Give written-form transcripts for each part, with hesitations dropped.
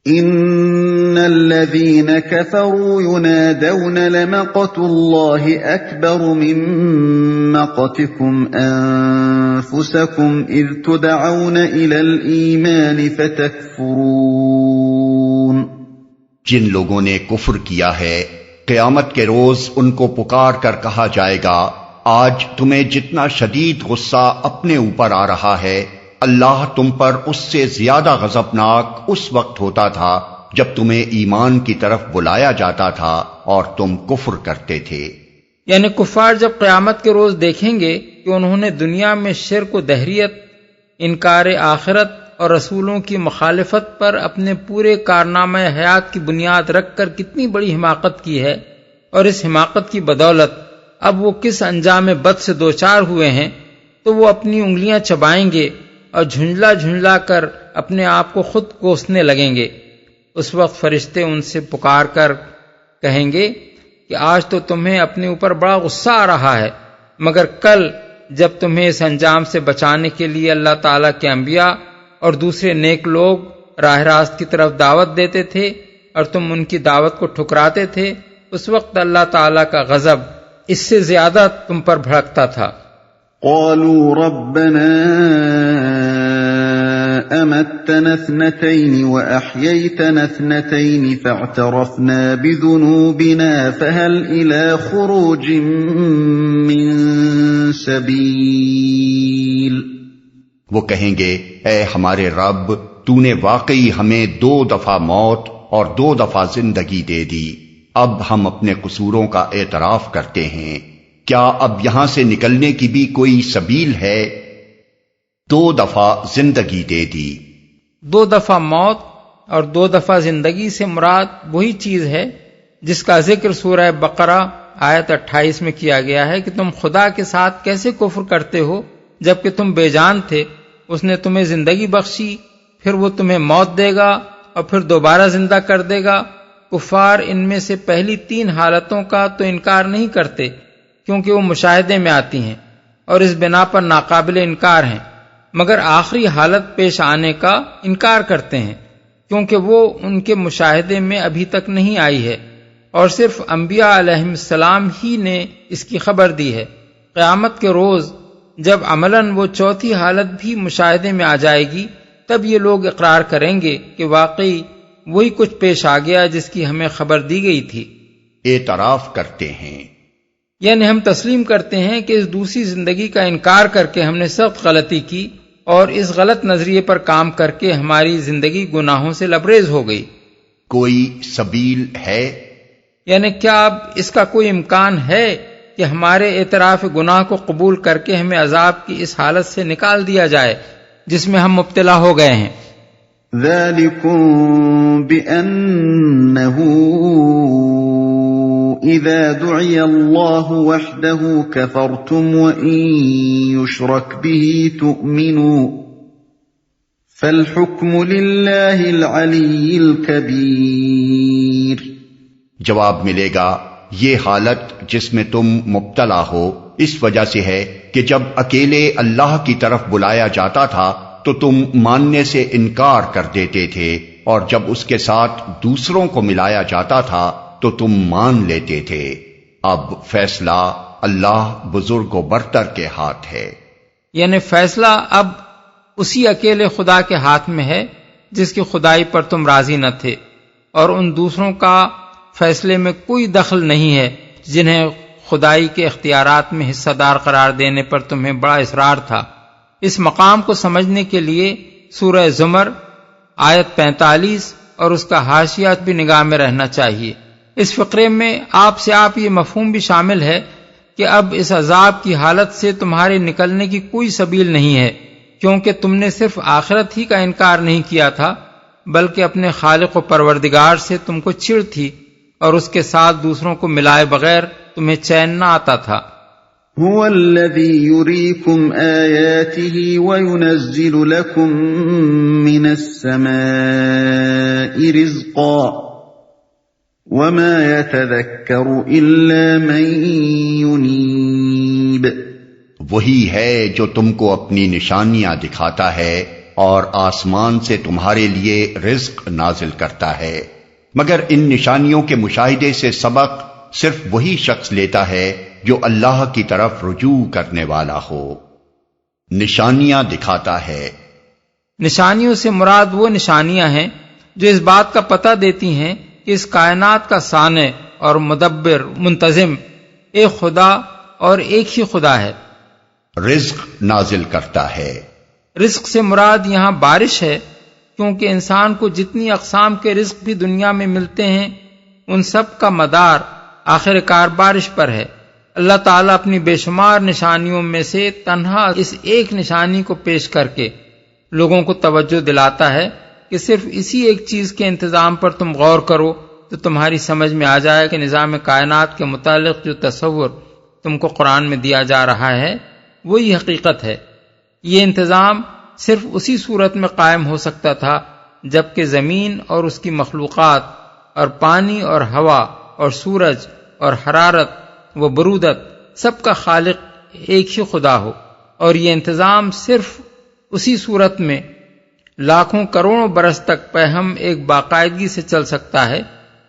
ان الذين كفروا ينادون لمقت الله اكبر من مقتكم انفسكم اذ تدعون الى الايمان فتكفرون۔ جن لوگوں نے کفر کیا ہے قیامت کے روز ان کو پکار کر کہا جائے گا، آج تمہیں جتنا شدید غصہ اپنے اوپر آ رہا ہے، اللہ تم پر اس سے زیادہ غضبناک اس وقت ہوتا تھا جب تمہیں ایمان کی طرف بلایا جاتا تھا اور تم کفر کرتے تھے۔ یعنی کفار جب قیامت کے روز دیکھیں گے کہ انہوں نے دنیا میں شرک و دہریت، انکار آخرت اور رسولوں کی مخالفت پر اپنے پورے کارنامہ حیات کی بنیاد رکھ کر کتنی بڑی حماقت کی ہے، اور اس حماقت کی بدولت اب وہ کس انجام بد سے دوچار ہوئے ہیں، تو وہ اپنی انگلیاں چبائیں گے اور جھنجلا جھنجلا کر اپنے آپ کو خود کوسنے لگیں گے۔ اس وقت فرشتے ان سے پکار کر کہیں گے کہ آج تو تمہیں اپنے اوپر بڑا غصہ آ رہا ہے، مگر کل جب تمہیں اس انجام سے بچانے کے لیے اللہ تعالیٰ کے انبیاء اور دوسرے نیک لوگ راہ راست کی طرف دعوت دیتے تھے اور تم ان کی دعوت کو ٹھکراتے تھے، اس وقت اللہ تعالیٰ کا غضب اس سے زیادہ تم پر بھڑکتا تھا۔ قالوا ربنا أمتنا اثنتين وأحييتنا اثنتين فاعترفنا بذنوبنا فهل إلى خروج من سبيل۔ وہ کہیں گے، اے ہمارے رب، تو نے واقعی ہمیں 2 دفعہ موت اور 2 دفعہ زندگی دے دی، اب ہم اپنے قصوروں کا اعتراف کرتے ہیں، کیا اب یہاں سے نکلنے کی بھی کوئی سبیل ہے؟ 2 دفعہ زندگی دے دی۔ 2 دفعہ موت اور 2 دفعہ زندگی سے مراد وہی چیز ہے جس کا ذکر سورہ بقرہ آیت 28 میں کیا گیا ہے کہ تم خدا کے ساتھ کیسے کفر کرتے ہو جبکہ تم بے جان تھے، اس نے تمہیں زندگی بخشی، پھر وہ تمہیں موت دے گا اور پھر دوبارہ زندہ کر دے گا۔ کفار ان میں سے پہلی 3 حالتوں کا تو انکار نہیں کرتے کیونکہ وہ مشاہدے میں آتی ہیں اور اس بنا پر ناقابل انکار ہیں، مگر آخری حالت پیش آنے کا انکار کرتے ہیں کیونکہ وہ ان کے مشاہدے میں ابھی تک نہیں آئی ہے، اور صرف انبیاء علیہم السلام ہی نے اس کی خبر دی ہے۔ قیامت کے روز جب عملاً وہ 4تھی حالت بھی مشاہدے میں آ جائے گی، تب یہ لوگ اقرار کریں گے کہ واقعی وہی کچھ پیش آ گیا جس کی ہمیں خبر دی گئی تھی۔ اعتراف کرتے ہیں، یعنی ہم تسلیم کرتے ہیں کہ اس دوسری زندگی کا انکار کر کے ہم نے سخت غلطی کی اور اس غلط نظریے پر کام کر کے ہماری زندگی گناہوں سے لبریز ہو گئی۔ کوئی سبیل ہے؟ یعنی کیا اب اس کا کوئی امکان ہے کہ ہمارے اعتراف گناہ کو قبول کر کے ہمیں عذاب کی اس حالت سے نکال دیا جائے جس میں ہم مبتلا ہو گئے ہیں؟ ذَلِكُمْ بِأَنَّهُ إِذَا دُعِيَ اللَّهُ وَحْدَهُ كَفَرْتُمْ وَإِن يُشْرَكْ بِهِ تُؤْمِنُوا فَالْحُكْمُ لِلَّهِ الْعَلِيِّ الْكَبِيرِ۔ جواب ملے گا، یہ حالت جس میں تم مبتلا ہو اس وجہ سے ہے کہ جب اکیلے اللہ کی طرف بلایا جاتا تھا تو تم ماننے سے انکار کر دیتے تھے، اور جب اس کے ساتھ دوسروں کو ملایا جاتا تھا تو تم مان لیتے تھے۔ اب فیصلہ اللہ بزرگ و برتر کے ہاتھ ہے۔ یعنی فیصلہ اب اسی اکیلے خدا کے ہاتھ میں ہے جس کی خدائی پر تم راضی نہ تھے، اور ان دوسروں کا فیصلے میں کوئی دخل نہیں ہے جنہیں خدائی کے اختیارات میں حصہ دار قرار دینے پر تمہیں بڑا اصرار تھا۔ اس مقام کو سمجھنے کے لیے سورہ زمر آیت 45 اور اس کا حاشیہ بھی نگاہ میں رہنا چاہیے۔ اس فقرے میں آپ یہ مفہوم بھی شامل ہے کہ اب اس عذاب کی حالت سے تمہارے نکلنے کی کوئی سبیل نہیں ہے، کیونکہ تم نے صرف آخرت ہی کا انکار نہیں کیا تھا بلکہ اپنے خالق و پروردگار سے تم کو چڑ تھی، اور اس کے ساتھ دوسروں کو ملائے بغیر تمہیں چین نہ آتا تھا۔ هو الذي يريكم آياته وينزل لكم من السماء رزقا وما يتذكر إلا من ينيب۔ وہی ہے جو تم کو اپنی نشانیاں دکھاتا ہے اور آسمان سے تمہارے لیے رزق نازل کرتا ہے، مگر ان نشانیوں کے مشاہدے سے سبق صرف وہی شخص لیتا ہے جو اللہ کی طرف رجوع کرنے والا ہو۔ نشانیاں دکھاتا ہے، نشانیوں سے مراد وہ نشانیاں ہیں جو اس بات کا پتہ دیتی ہیں کہ اس کائنات کا صانع اور مدبر منتظم ایک خدا اور ایک ہی خدا ہے۔ رزق نازل کرتا ہے، رزق سے مراد یہاں بارش ہے، کیونکہ انسان کو جتنی اقسام کے رزق بھی دنیا میں ملتے ہیں ان سب کا مدار آخر کار بارش پر ہے۔ اللہ تعالیٰ اپنی بے شمار نشانیوں میں سے تنہا اس ایک نشانی کو پیش کر کے لوگوں کو توجہ دلاتا ہے کہ صرف اسی ایک چیز کے انتظام پر تم غور کرو تو تمہاری سمجھ میں آ جائے کہ نظام کائنات کے متعلق جو تصور تم کو قرآن میں دیا جا رہا ہے وہی حقیقت ہے۔ یہ انتظام صرف اسی صورت میں قائم ہو سکتا تھا جبکہ زمین اور اس کی مخلوقات اور پانی اور ہوا اور سورج اور حرارت و برودت سب کا خالق ایک ہی خدا ہو، اور یہ انتظام صرف اسی صورت میں لاکھوں کروڑوں برس تک پہم ایک باقاعدگی سے چل سکتا ہے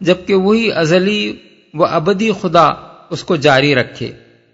جبکہ وہی ازلی و ابدی خدا اس کو جاری رکھے،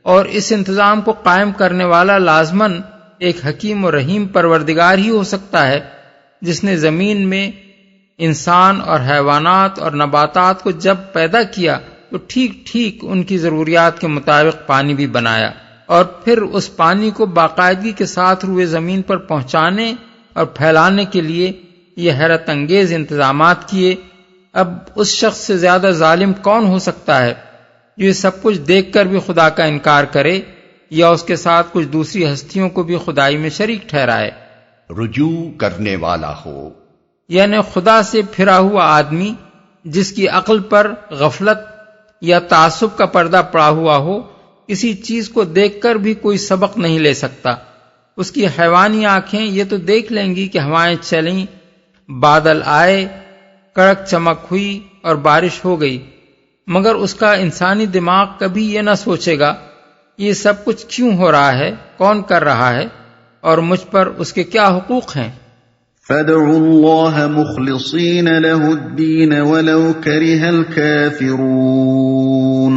اور اس انتظام کو قائم کرنے والا لازماً ایک حکیم و رحیم پروردگار ہی ہو سکتا ہے جس نے زمین میں انسان اور حیوانات اور نباتات کو جب پیدا کیا تو ٹھیک ٹھیک ان کی ضروریات کے مطابق پانی بھی بنایا، اور پھر اس پانی کو باقاعدگی کے ساتھ روئے زمین پر پہنچانے اور پھیلانے کے لیے یہ حیرت انگیز انتظامات کیے۔ اب اس شخص سے زیادہ ظالم کون ہو سکتا ہے جو یہ سب کچھ دیکھ کر بھی خدا کا انکار کرے یا اس کے ساتھ کچھ دوسری ہستیوں کو بھی خدائی میں شریک ٹھہرائے۔ رجوع کرنے والا ہو، یعنی خدا سے پھرا ہوا آدمی جس کی عقل پر غفلت یا تعصب کا پردہ پڑا ہوا ہو، کسی چیز کو دیکھ کر بھی کوئی سبق نہیں لے سکتا۔ اس کی حیوانی آنکھیں یہ تو دیکھ لیں گی کہ ہوائیں چلیں، بادل آئے، کڑک چمک ہوئی اور بارش ہو گئی، مگر اس کا انسانی دماغ کبھی یہ نہ سوچے گا یہ سب کچھ کیوں ہو رہا ہے، کون کر رہا ہے، اور مجھ پر اس کے کیا حقوق ہیں۔ فَادْعُوا اللَّهَ مُخْلِصِينَ لَهُ الدِّينَ وَلَوْ كَرِهَ الْكَافِرُونَ،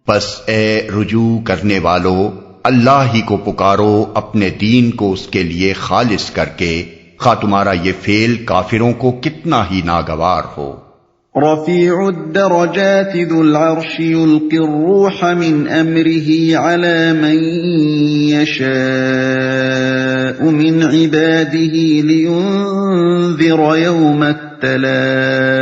پس اے رجوع کرنے والو اللہ ہی کو پکارو اپنے دین کو اس کے لیے خالص کر کے، خواہ تمہارا یہ فعل کافروں کو کتنا ہی ناگوار ہو۔ رفيع الدرجات ذو العرش يلقي الروح من أمره على من يشاء من عباده لينذر يوم التلاق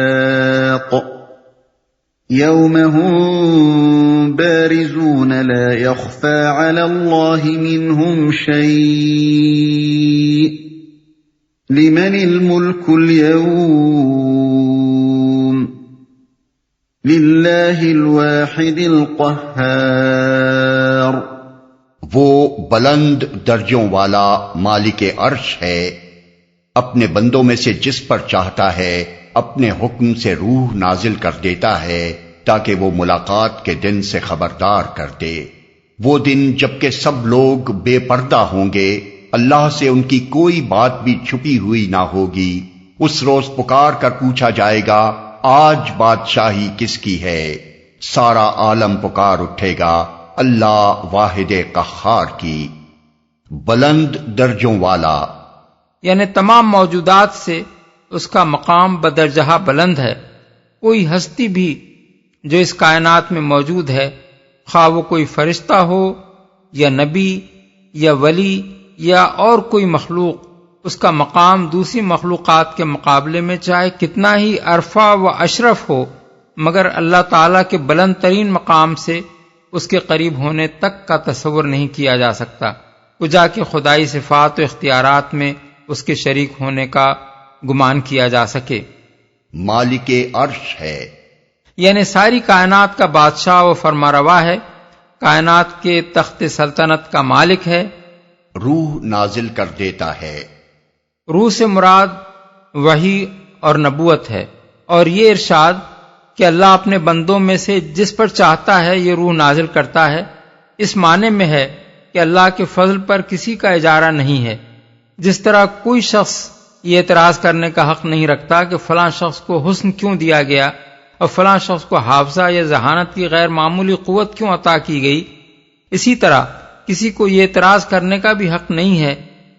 يوم هم بارزون لا يخفى على الله منهم شيء لمن الملك اليوم للہ الواحد القہار، وہ بلند درجوں والا مالک عرش ہے، اپنے بندوں میں سے جس پر چاہتا ہے اپنے حکم سے روح نازل کر دیتا ہے تاکہ وہ ملاقات کے دن سے خبردار کر دے۔ وہ دن جبکہ سب لوگ بے پردہ ہوں گے، اللہ سے ان کی کوئی بات بھی چھپی ہوئی نہ ہوگی۔ اس روز پکار کر پوچھا جائے گا آج بادشاہی کس کی ہے؟ سارا عالم پکار اٹھے گا اللہ واحد قہار کی۔ بلند درجوں والا یعنی تمام موجودات سے اس کا مقام بدرجہ بلند ہے۔ کوئی ہستی بھی جو اس کائنات میں موجود ہے، خواہ وہ کوئی فرشتہ ہو یا نبی یا ولی یا اور کوئی مخلوق، اس کا مقام دوسری مخلوقات کے مقابلے میں چاہے کتنا ہی عرفہ و اشرف ہو، مگر اللہ تعالیٰ کے بلند ترین مقام سے اس کے قریب ہونے تک کا تصور نہیں کیا جا سکتا، کجا کہ خدائی صفات و اختیارات میں اس کے شریک ہونے کا گمان کیا جا سکے۔ مالک عرش ہے، یعنی ساری کائنات کا بادشاہ و فرماروا ہے، کائنات کے تخت سلطنت کا مالک ہے۔ روح نازل کر دیتا ہے، روح سے مراد وحی اور نبوت ہے، اور یہ ارشاد کہ اللہ اپنے بندوں میں سے جس پر چاہتا ہے یہ روح نازل کرتا ہے، اس معنی میں ہے کہ اللہ کے فضل پر کسی کا اجارہ نہیں ہے، جس طرح کوئی شخص یہ اعتراض کرنے کا حق نہیں رکھتا کہ فلاں شخص کو حسن کیوں دیا گیا اور فلاں شخص کو حافظہ یا ذہانت کی غیر معمولی قوت کیوں عطا کی گئی، اسی طرح کسی کو یہ اعتراض کرنے کا بھی حق نہیں ہے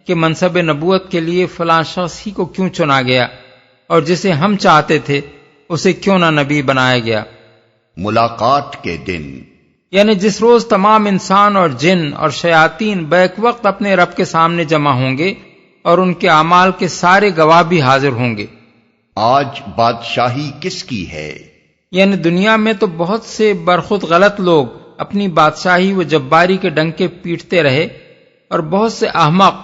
کہ منصب نبوت کے لیے فلاں شخص ہی کو کیوں چنا گیا اور جسے ہم چاہتے تھے اسے کیوں نہ نبی بنایا گیا۔ ملاقات کے دن، یعنی جس روز تمام انسان اور جن اور شیاطین بیک وقت اپنے رب کے سامنے جمع ہوں گے اور ان کے اعمال کے سارے گواہ بھی حاضر ہوں گے۔ آج بادشاہی کس کی ہے؟ یعنی دنیا میں تو بہت سے برخود غلط لوگ اپنی بادشاہی و جباری کے ڈنکے پیٹتے رہے اور بہت سے احمق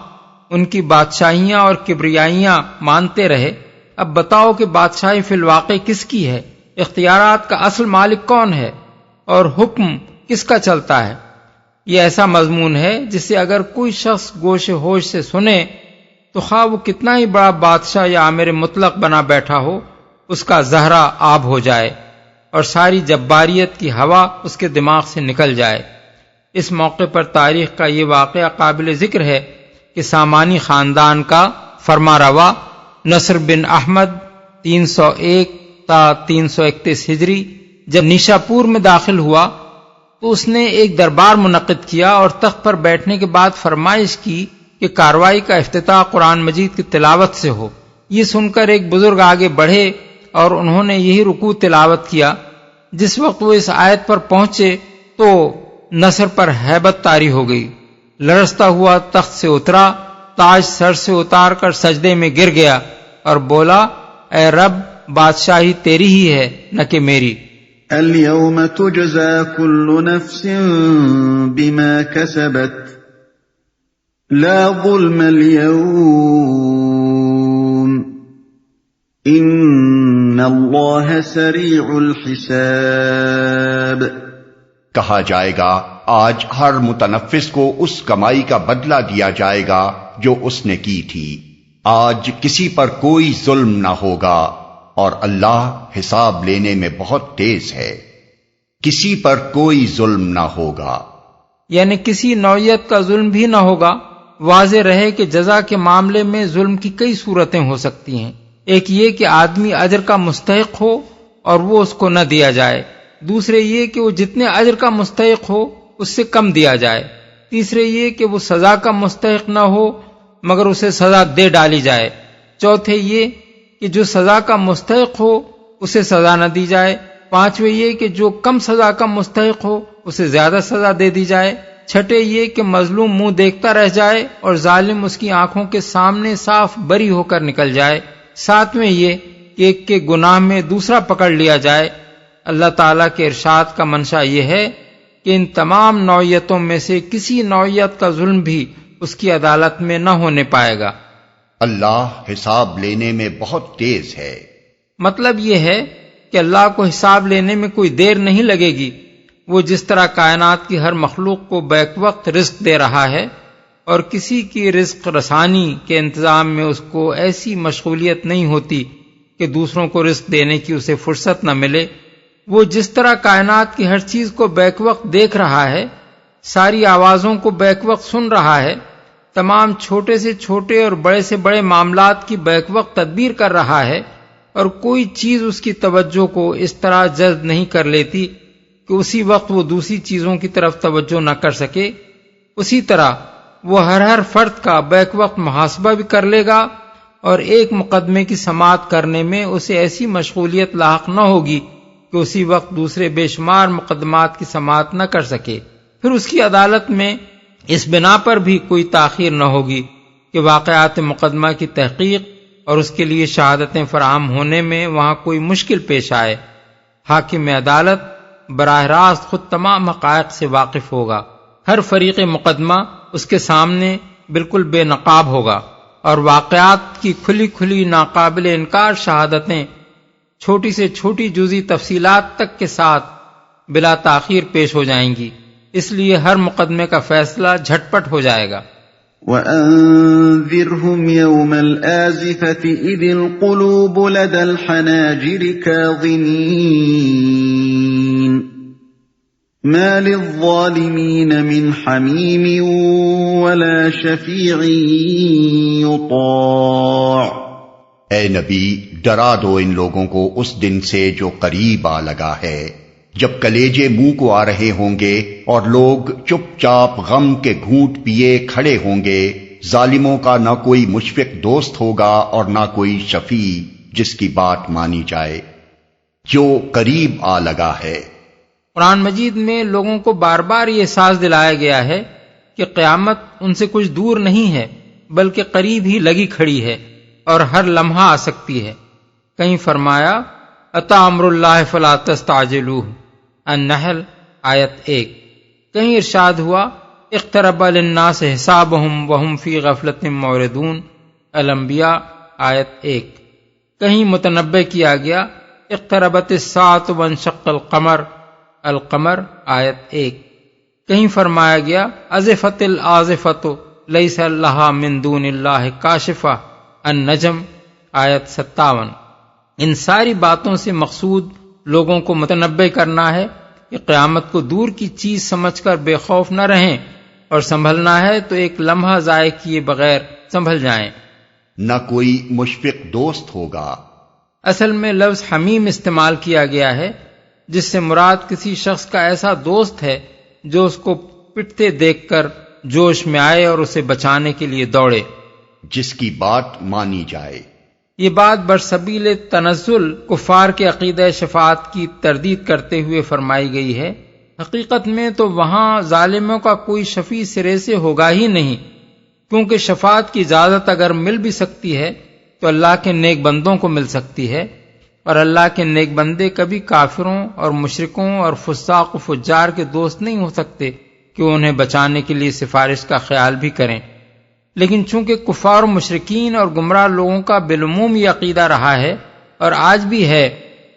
ان کی بادشاہیاں اور کبریائیاں مانتے رہے۔ اب بتاؤ کہ بادشاہی فی الواقع کس کی ہے، اختیارات کا اصل مالک کون ہے اور حکم کس کا چلتا ہے؟ یہ ایسا مضمون ہے جسے اگر کوئی شخص گوش ہوش سے سنے تو خواہ وہ کتنا ہی بڑا بادشاہ یا آمر مطلق بنا بیٹھا ہو، اس کا زہرہ آب ہو جائے اور ساری جباریت کی ہوا اس کے دماغ سے نکل جائے۔ اس موقع پر تاریخ کا یہ واقعہ قابل ذکر ہے کہ سامانی خاندان کا فرما روا نصر بن احمد 301 تا 331 ہجری جب نیشاپور میں داخل ہوا تو اس نے ایک دربار منعقد کیا اور تخت پر بیٹھنے کے بعد فرمائش کی کہ کارروائی کا افتتاح قرآن مجید کی تلاوت سے ہو۔ یہ سن کر ایک بزرگ آگے بڑھے اور انہوں نے یہی رکوع تلاوت کیا۔ جس وقت وہ اس آیت پر پہنچے تو نصر پر ہیبت طاری ہو گئی، لرزتا ہوا تخت سے اترا، تاج سر سے اتار کر سجدے میں گر گیا اور بولا، اے رب، بادشاہی تیری ہی ہے نہ کہ میری۔ اليوم تجزى كل نفس بما كسبت لا ظلم اليوم ان اللہ سریع الحساب۔ کہا جائے گا آج ہر متنفس کو اس کمائی کا بدلہ دیا جائے گا جو اس نے کی تھی۔ آج کسی پر کوئی ظلم نہ ہوگا اور اللہ حساب لینے میں بہت تیز ہے۔ کسی پر کوئی ظلم نہ ہوگا، یعنی کسی نوعیت کا ظلم بھی نہ ہوگا۔ واضح رہے کہ جزا کے معاملے میں ظلم کی کئی صورتیں ہو سکتی ہیں۔ ایک یہ کہ آدمی اجر کا مستحق ہو اور وہ اس کو نہ دیا جائے، دوسرے یہ کہ وہ جتنے اجر کا مستحق ہو اس سے کم دیا جائے، تیسرے یہ کہ وہ سزا کا مستحق نہ ہو مگر اسے سزا دے ڈالی جائے، چوتھے یہ کہ جو سزا کا مستحق ہو اسے سزا نہ دی جائے، پانچویں یہ کہ جو کم سزا کا مستحق ہو اسے زیادہ سزا دے دی جائے، چھٹے یہ کہ مظلوم منہ دیکھتا رہ جائے اور ظالم اس کی آنکھوں کے سامنے صاف بری ہو کر نکل جائے، ساتویں یہ کہ ایک کے گناہ میں دوسرا پکڑ لیا جائے۔ اللہ تعالیٰ کے ارشاد کا منشا یہ ہے کہ ان تمام نوعیتوں میں سے کسی نوعیت کا ظلم بھی اس کی عدالت میں نہ ہونے پائے گا۔ اللہ حساب لینے میں بہت تیز ہے۔ مطلب یہ ہے کہ اللہ کو حساب لینے میں کوئی دیر نہیں لگے گی۔ وہ جس طرح کائنات کی ہر مخلوق کو بیک وقت رزق دے رہا ہے اور کسی کی رزق رسانی کے انتظام میں اس کو ایسی مشغولیت نہیں ہوتی کہ دوسروں کو رزق دینے کی اسے فرصت نہ ملے، وہ جس طرح کائنات کی ہر چیز کو بیک وقت دیکھ رہا ہے، ساری آوازوں کو بیک وقت سن رہا ہے، تمام چھوٹے سے چھوٹے اور بڑے سے بڑے معاملات کی بیک وقت تدبیر کر رہا ہے، اور کوئی چیز اس کی توجہ کو اس طرح جذب نہیں کر لیتی کہ اسی وقت وہ دوسری چیزوں کی طرف توجہ نہ کر سکے، اسی طرح وہ ہر فرد کا بیک وقت محاسبہ بھی کر لے گا اور ایک مقدمے کی سماعت کرنے میں اسے ایسی مشغولیت لاحق نہ ہوگی کہ اسی وقت دوسرے بے شمار مقدمات کی سماعت نہ کر سکے۔ پھر اس کی عدالت میں اس بنا پر بھی کوئی تاخیر نہ ہوگی کہ واقعات مقدمہ کی تحقیق اور اس کے لیے شہادتیں فراہم ہونے میں وہاں کوئی مشکل پیش آئے۔ حاکم عدالت براہ راست خود تمام حقائق سے واقف ہوگا، ہر فریق مقدمہ اس کے سامنے بالکل بے نقاب ہوگا اور واقعات کی کھلی کھلی ناقابل انکار شہادتیں چھوٹی سے چھوٹی جزئی تفصیلات تک کے ساتھ بلا تاخیر پیش ہو جائیں گی، اس لیے ہر مقدمے کا فیصلہ جھٹپٹ ہو جائے گا۔ وَأَنذِرْهُمْ يَوْمَ الْآزِفَةِ إِذِ الْقُلُوبُ لَدَى الْحَنَاجِرِ كَاظِمِينَ ما للظالمین من حمیم ولا شفیع یطاع۔ اے نبی، ڈرا دو ان لوگوں کو اس دن سے جو قریب آ لگا ہے، جب کلیجے منہ کو آ رہے ہوں گے اور لوگ چپ چاپ غم کے گھونٹ پیے کھڑے ہوں گے، ظالموں کا نہ کوئی مشفق دوست ہوگا اور نہ کوئی شفیع جس کی بات مانی جائے، جو قریب آ لگا ہے۔ قرآن مجید میں لوگوں کو بار بار یہ احساس دلایا گیا ہے کہ قیامت ان سے کچھ دور نہیں ہے بلکہ قریب ہی لگی کھڑی ہے اور ہر لمحہ آ سکتی ہے۔ کہیں فرمایا اتی امر اللہ فلا تستعجلوہ، النحل آیت 1۔ کہیں ارشاد ہوا اقترب للناس حسابہم وہم فی غفلۃ معرضون، الانبیاء آیت 1۔ کہیں متنبہ کیا گیا اقتربت الساعۃ وانشق القمر، القمر آیت 1۔ کہیں فرمایا گیا ازفت الازفۃ لیس لہا من دون اللہ کاشفہ، النجم آیت 57۔ ان ساری باتوں سے مقصود لوگوں کو متنبہ کرنا ہے کہ قیامت کو دور کی چیز سمجھ کر بے خوف نہ رہیں، اور سنبھلنا ہے تو ایک لمحہ ضائع کیے بغیر سنبھل جائیں۔ نہ کوئی مشفق دوست ہوگا۔ اصل میں لفظ حمیم استعمال کیا گیا ہے جس سے مراد کسی شخص کا ایسا دوست ہے جو اس کو پٹتے دیکھ کر جوش میں آئے اور اسے بچانے کے لیے دوڑے، جس کی بات مانی جائے۔ یہ بات برسبیل تنزل کفار کے عقیدہ شفاعت کی تردید کرتے ہوئے فرمائی گئی ہے۔ حقیقت میں تو وہاں ظالموں کا کوئی شفیع سرے سے ہوگا ہی نہیں، کیونکہ شفاعت کی اجازت اگر مل بھی سکتی ہے تو اللہ کے نیک بندوں کو مل سکتی ہے، اور اللہ کے نیک بندے کبھی کافروں اور مشرکوں اور فساق و فجار کے دوست نہیں ہو سکتے کہ انہیں بچانے کے لیے سفارش کا خیال بھی کریں۔ لیکن چونکہ کفار و مشرکین اور گمراہ لوگوں کا بالعموم یہ عقیدہ رہا ہے اور آج بھی ہے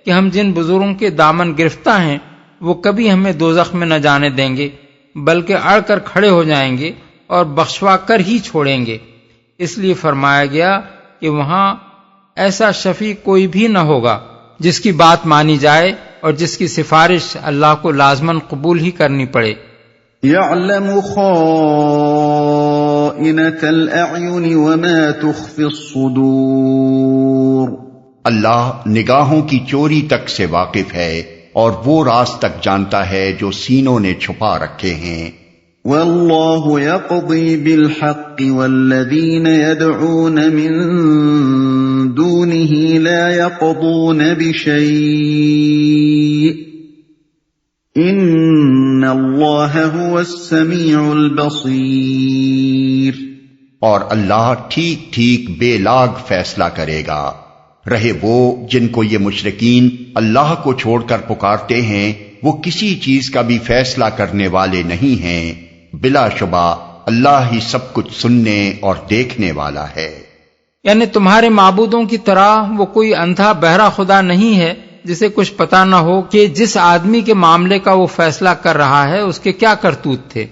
کہ ہم جن بزرگوں کے دامن گرفتہ ہیں وہ کبھی ہمیں دوزخ میں نہ جانے دیں گے بلکہ اڑ کر کھڑے ہو جائیں گے اور بخشوا کر ہی چھوڑیں گے، اس لیے فرمایا گیا کہ وہاں ایسا شفیع کوئی بھی نہ ہوگا جس کی بات مانی جائے اور جس کی سفارش اللہ کو لازماً قبول ہی کرنی پڑے۔ يعلم خائنة الأعين وما تخفي الصدور۔ اللہ نگاہوں کی چوری تک سے واقف ہے اور وہ راز تک جانتا ہے جو سینوں نے چھپا رکھے ہیں۔ واللہ يقضي بالحق والذین يدعون من دونه لا يقضون بشيء ان اللہ هو السمیع البصیر۔ اور اللہ ٹھیک ٹھیک بے لاگ فیصلہ کرے گا۔ رہے وہ جن کو یہ مشرکین اللہ کو چھوڑ کر پکارتے ہیں، وہ کسی چیز کا بھی فیصلہ کرنے والے نہیں ہیں، بلا شبہ اللہ ہی سب کچھ سننے اور دیکھنے والا ہے۔ یعنی تمہارے معبودوں کی طرح وہ کوئی اندھا بہرا خدا نہیں ہے جسے کچھ پتہ نہ ہو کہ جس آدمی کے معاملے کا وہ فیصلہ کر رہا ہے اس کے کیا کرتوت تھے۔